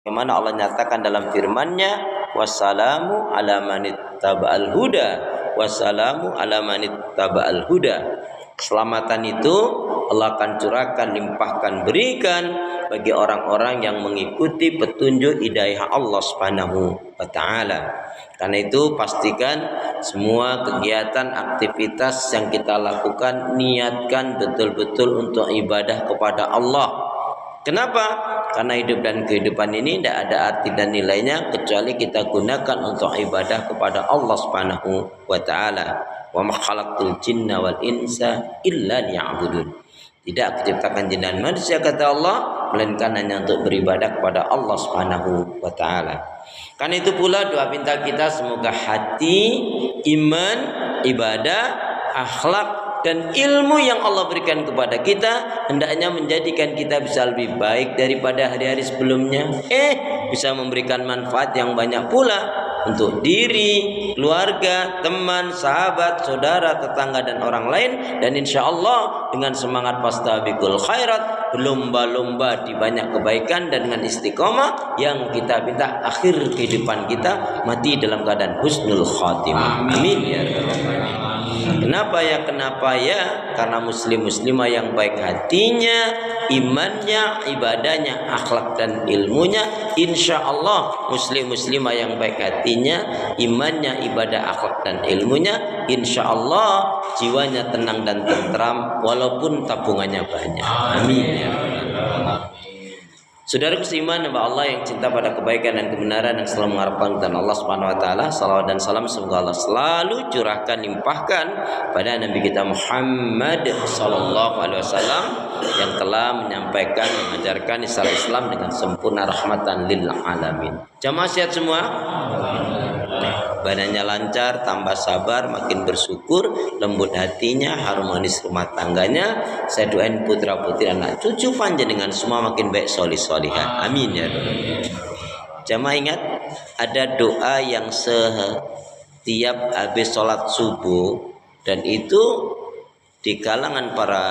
Bagaimana Allah nyatakan dalam firman-Nya, wassalamu ala manittaba'al huda, wassalamu ala manittaba'al huda. Keselamatan itu Allah akan curahkan, limpahkan, berikan bagi orang-orang yang mengikuti petunjuk hidayah Allah Subhanahu wa taala. Karena itu pastikan semua kegiatan, aktivitas yang kita lakukan niatkan betul-betul untuk ibadah kepada Allah. Kenapa? Karena hidup dan kehidupan ini tidak ada arti dan nilainya kecuali kita gunakan untuk ibadah kepada Allah Subhanahu wa taala. Wa ma khalaqtul jinna wal insa illa liya'budun. Tidak aku ciptakan jin dan manusia, kata Allah, melainkan hanya untuk beribadah kepada Allah Subhanahu wa taala. Karena itu pula doa minta kita semoga hati, iman, ibadah, akhlak dan ilmu yang Allah berikan kepada kita hendaknya menjadikan kita bisa lebih baik daripada hari-hari sebelumnya. Bisa memberikan manfaat yang banyak pula untuk diri, keluarga, teman, sahabat, saudara, tetangga dan orang lain. Dan insya Allah dengan semangat fastabiqul khairat, berlomba-lomba di banyak kebaikan dan dengan istiqomah yang kita minta akhir kehidupan kita mati dalam keadaan husnul khatimah. Amin ya rabbal alamin. Kenapa ya? Karena muslim-muslimah yang baik hatinya, imannya, ibadahnya, akhlak dan ilmunya, insya Allah muslim-muslimah yang baik hatinya, imannya, ibadah, akhlak dan ilmunya, insya Allah jiwanya tenang dan tentram walaupun tabungannya banyak. Amin ya rabbal. Saudara seiman hamba Allah yang cinta pada kebaikan dan kebenaran yang selalu mengharapkan dan Allah Subhanahu wa taala, salawat dan salam semoga Allah selalu curahkan, limpahkan pada Nabi kita Muhammad sallallahu alaihi wasallam yang telah menyampaikan, mengajarkan Islam dengan sempurna rahmatan lil alamin. Jamaah sehat semua? Badannya lancar, tambah sabar, makin bersyukur, lembut hatinya, harmonis rumah tangganya. Saya doain putra putri anak cucu panjenengan semua makin baik, solih solihat. Amin ya rabbal. Jamaah ingat, ada doa yang setiap habis sholat subuh, dan itu di kalangan para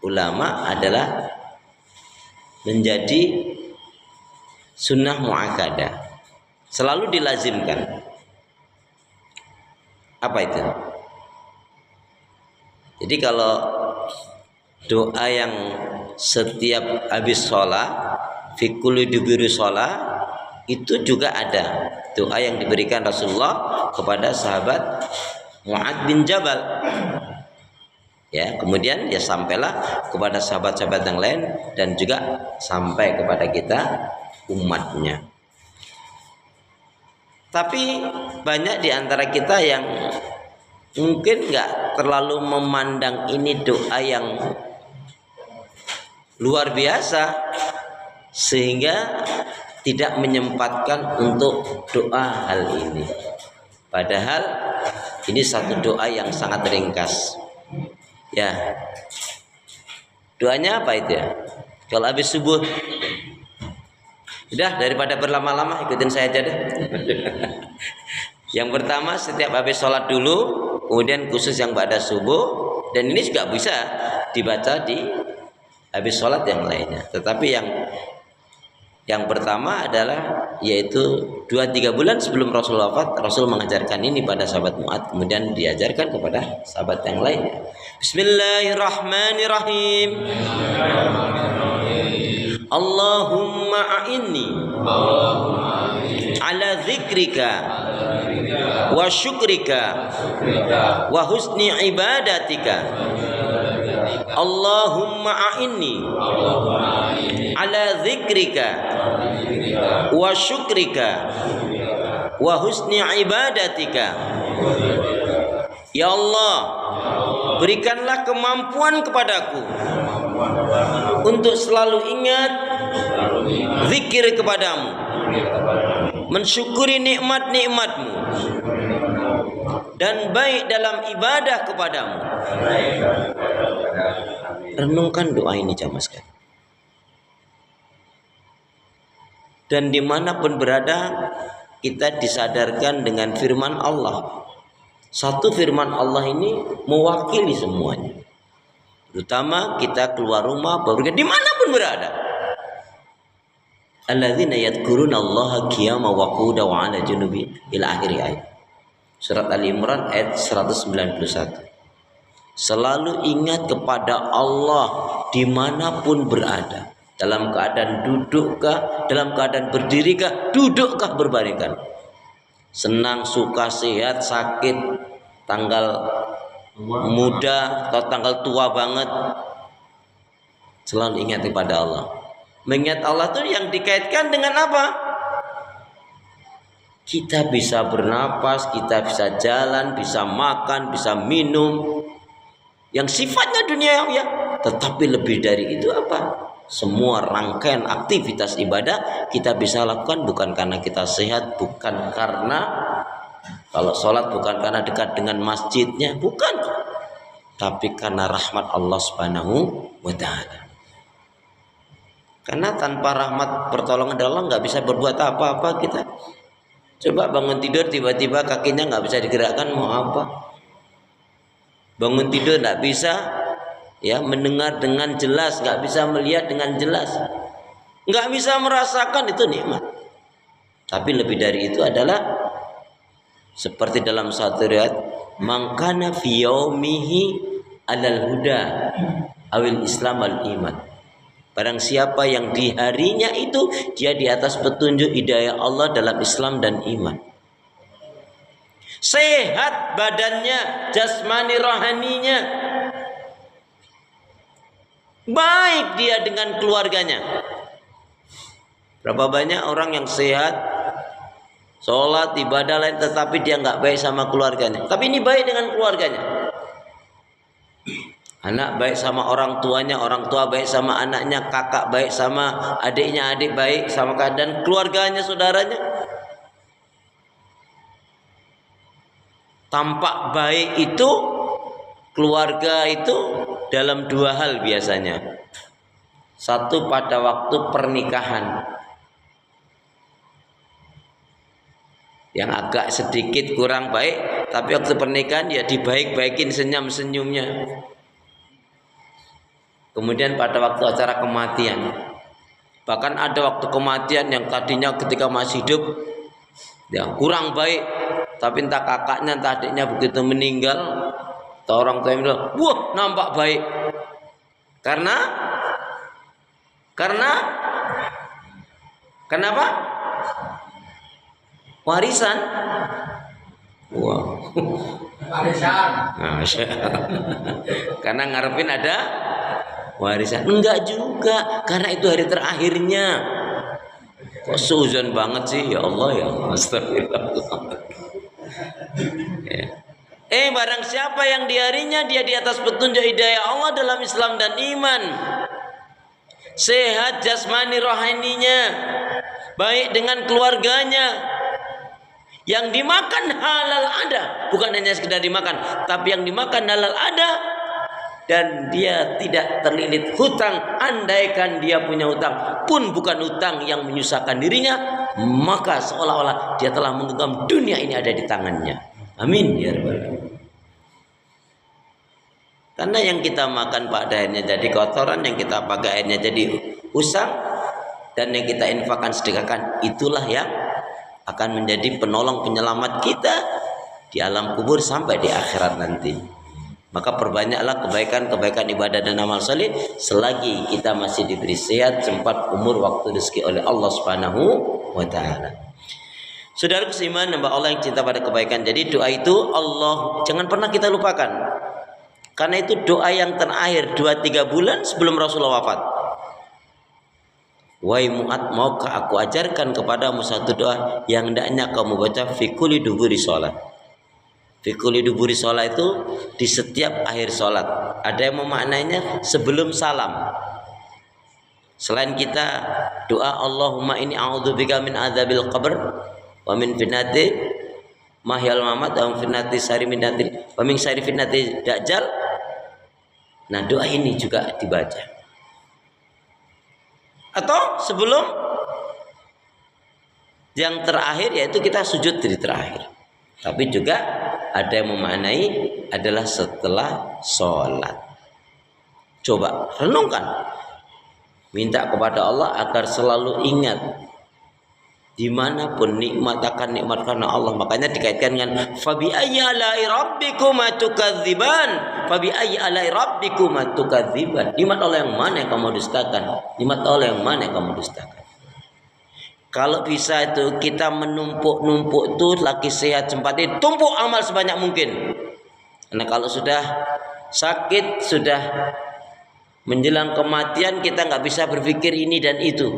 ulama adalah menjadi sunnah muakkadah, selalu dilazimkan. Apa itu? Jadi kalau doa yang setiap habis sholat, fi kulli duburi sholat, itu juga ada doa yang diberikan Rasulullah kepada sahabat Mu'adz bin Jabal. Ya, kemudian ya sampailah kepada sahabat-sahabat yang lain dan juga sampai kepada kita umatnya. Tapi banyak di antara kita yang mungkin nggak terlalu memandang ini doa yang luar biasa sehingga tidak menyempatkan untuk doa hal ini. Padahal ini satu doa yang sangat ringkas. Ya, doanya apa itu ya? Kalau habis subuh, udah daripada berlama-lama ikutin saya aja deh. Yang pertama setiap habis sholat dulu, kemudian khusus yang ba'da subuh, dan ini juga bisa dibaca di habis sholat yang lainnya. Tetapi yang pertama adalah yaitu 2-3 bulan sebelum Rasul wafat, Rasul mengajarkan ini pada sahabat Mu'adz, kemudian diajarkan kepada sahabat yang lainnya. Bismillahirrahmanirrahim. Allahumma a'inni ala dzikrika wa syukrika wa husni ibadatika. Allahumma a'inni ala dzikrika wa syukrika wa husni ibadatika. Ya Allah, berikanlah kemampuan kepadaku untuk selalu ingat zikir kepadamu, mensyukuri nikmat-nikmatmu, dan baik dalam ibadah kepadamu. Renungkan doa ini jamaah sekalian. Dan dimanapun berada, kita disadarkan dengan firman Allah. Satu firman Allah ini mewakili semuanya. Terutama kita keluar rumah, dimanapun berada. alladzina yadhkurunallaha qiyaman wa qu'udan wa 'ala junubi ila akhir ayat. Surat Ali Imran ayat 191. Selalu ingat kepada Allah dimanapun berada, dalam keadaan dudukkah, dalam keadaan berdirikah, dudukkah, berbaringkah, senang, suka, sehat, sakit, tanggal muda atau tanggal tua banget, selalu ingat kepada Allah. Mengingat Allah itu yang dikaitkan dengan apa? Kita bisa bernapas, kita bisa jalan, bisa makan, bisa minum, yang sifatnya duniawi ya. Tetapi lebih dari itu apa? Semua rangkaian aktivitas ibadah kita bisa lakukan bukan karena kita sehat, bukan karena kalau sholat bukan karena dekat dengan masjidnya, bukan, tapi karena rahmat Allah Subhanahu wa Ta'ala. Karena tanpa rahmat pertolongan dari Allah nggak bisa berbuat apa-apa kita. Coba bangun tidur tiba-tiba kakinya nggak bisa digerakkan, mau apa? Bangun tidur nggak bisa ya mendengar dengan jelas, nggak bisa melihat dengan jelas, nggak bisa merasakan, itu nikmat. Tapi lebih dari itu adalah seperti dalam satu riwayat, mangkana fi yaumihi alal huda awil islam al iman. Barang siapa yang di harinya itu dia di atas petunjuk hidayah Allah dalam Islam dan iman. Sehat badannya, jasmani rohaninya. Baik dia dengan keluarganya. Berapa banyak orang yang sehat, sholat, ibadah lain, tetapi dia nggak baik sama keluarganya. Tapi ini baik dengan keluarganya. Anak baik sama orang tuanya, orang tua baik sama anaknya, kakak baik sama adiknya, adik baik sama dan keluarganya, saudaranya. Tampak baik itu, keluarga itu dalam dua hal biasanya. Satu pada waktu pernikahan, yang agak sedikit kurang baik, tapi waktu pernikahan ya dibaik-baikin senyum-senyumnya. Kemudian pada waktu acara kematian, bahkan ada waktu kematian yang tadinya ketika masih hidup ya kurang baik, tapi entah kakaknya entah adiknya begitu meninggal, atau orang tua yang bilang, wah nampak baik. Karena kenapa? Warisan. Wow. Warisan. Nah, karena ngarepin ada warisan. Enggak juga, karena itu hari terakhirnya. Kok suzon banget sih, ya Allah ya. Astagfirullah. Ya. Barang siapa yang di harinya dia di atas petunjuk hidayah Allah dalam Islam dan iman, sehat jasmani rohaninya, baik dengan keluarganya, yang dimakan halal ada, bukan hanya sekedar dimakan, tapi yang dimakan halal ada, dan dia tidak terlilit hutang. Andaikan dia punya hutang pun bukan hutang yang menyusahkan dirinya, maka seolah-olah dia telah menggenggam dunia ini ada di tangannya. Amin ya rabbal alamin. Karena yang kita makan pada akhirnya jadi kotoran, yang kita pakai akhirnya jadi usang, dan yang kita infakkan sedekahkan, itulah yang akan menjadi penolong penyelamat kita di alam kubur sampai di akhirat nanti. Maka perbanyaklah kebaikan-kebaikan ibadah dan amal saleh selagi kita masih diberi sehat, sempat, umur, waktu, rezeki oleh Allah Subhanahu wa Ta'ala. Saudara seiman hamba Allah yang cinta pada kebaikan, jadi doa itu Allah jangan pernah kita lupakan, karena itu doa yang terakhir 2-3 bulan sebelum Rasulullah wafat. Wahai Mu'ad, maukah aku ajarkan kepadamu satu doa yang hendaknya kamu baca fi kulli duburi sholat. Fi kulli duburi sholat itu di setiap akhir sholat. Ada yang memaknainya sebelum salam. Selain kita doa Allahumma inni a'udzubika min adzabil qabr wa min fitnati mahyal mamat wa min fitnati sari fitnati wa min sari fitnati dajjal. Nah, doa ini juga dibaca. Atau sebelum yang terakhir, yaitu kita sujud di terakhir. Tapi juga ada yang memaknai adalah setelah sholat. Coba renungkan. Minta kepada Allah agar selalu ingat dimanapun nikmat akan nikmat karena Allah. Makanya dikaitkan dengan fabi ayyi ala'i rabbikuma tukadziban, fabi ayyi ala'i rabbikuma tukadziban. Nikmat Allah yang mana yang kamu dustakan? Nikmat Allah yang mana yang kamu dustakan? Kalau bisa itu kita menumpuk-numpuk itu lagi sehat sempat tumpuk amal sebanyak mungkin. Karena kalau sudah sakit, sudah menjelang kematian, kita nggak bisa berpikir ini dan itu,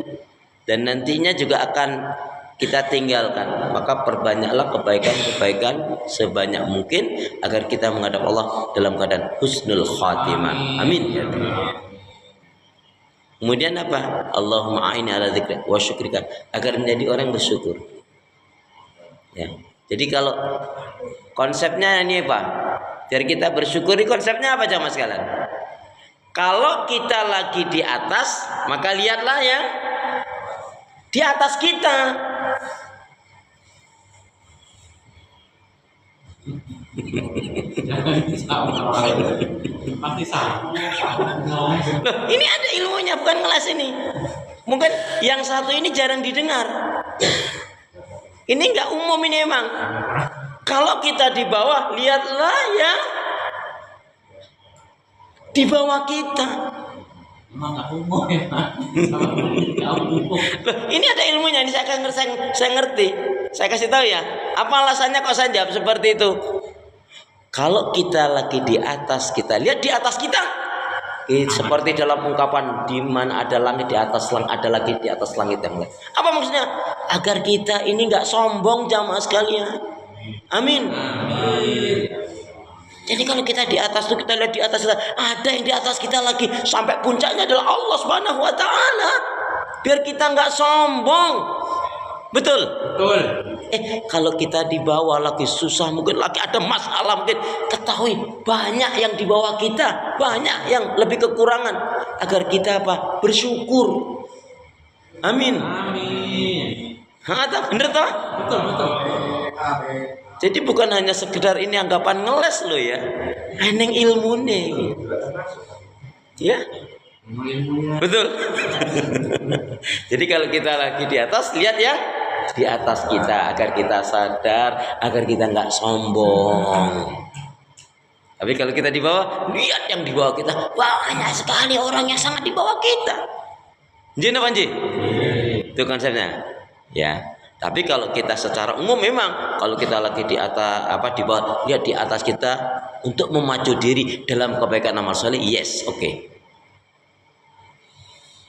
dan nantinya juga akan kita tinggalkan. Maka perbanyaklah kebaikan-kebaikan sebanyak mungkin agar kita menghadap Allah dalam keadaan husnul khatimah. Amin ya Allah. Kemudian apa? Allahumma a'inni ala dzikrika wa syukrika, agar menjadi orang bersyukur. Ya. Jadi kalau konsepnya ini apa? Biar kita bersyukur, konsepnya apa jamaah sekalian? Kalau kita lagi di atas, maka lihatlah yang di atas kita. Ini ada ilmunya, bukan ngeles ini. Mungkin yang satu ini jarang didengar. Ini enggak umum ini emang. Kalau kita di bawah, lihatlah ya di bawah kita. Ini ada ilmunya, ini saya ngerti. Saya kasih tahu ya. Apa alasannya kok saya jawab seperti itu? Kalau kita lagi di atas, kita lihat di atas kita. Seperti dalam ungkapan, di mana ada langit di atas langit, ada lagi di atas langit yang lain. Apa maksudnya? Agar kita ini nggak sombong jamaah sekalian. Amin. Jadi kalau kita di atas tuh, kita lihat di atas kita, ada yang di atas kita lagi, sampai puncaknya adalah Allah Subhanahu wa taala. Biar kita nggak sombong. Betul? Betul. Kalau kita di bawah lagi susah, mungkin lagi ada masalah, mungkin ketahui banyak yang di bawah kita, banyak yang lebih kekurangan, agar kita apa? Bersyukur. Amin. Amin. Bener toh? Betul, betul. Jadi bukan hanya sekedar ini anggapan ngeles lo ya, eneng ilmune. Ya, betul. Jadi kalau kita lagi di atas, lihat yang di atas kita, agar kita sadar, agar kita nggak sombong. Tapi kalau kita di bawah, lihat yang di bawah kita, banyak sekali orang yang sangat di bawah kita. Jadi apa Ji? Itu konsepnya. Ya. Tapi kalau kita secara umum memang kalau kita lagi di atas di bawah, lihat di atas kita untuk memacu diri dalam kebaikan amal soleh, yes, oke.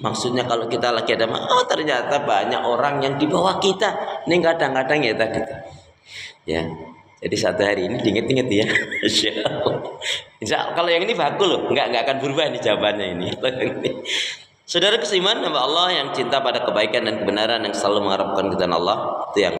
Maksudnya kalau kita lagi ada, oh ternyata banyak orang yang di bawah kita. Ini kadang-kadang ya tadi. Ya. Jadi satu hari ini diinget-inget ya. Insya Allah kalau yang ini bagus loh, nggak akan berubah nih jawabannya ini. Saudara keiman hamba Allah yang cinta pada kebaikan dan kebenaran, yang selalu mengharapkan keridhaan Allah, itu yang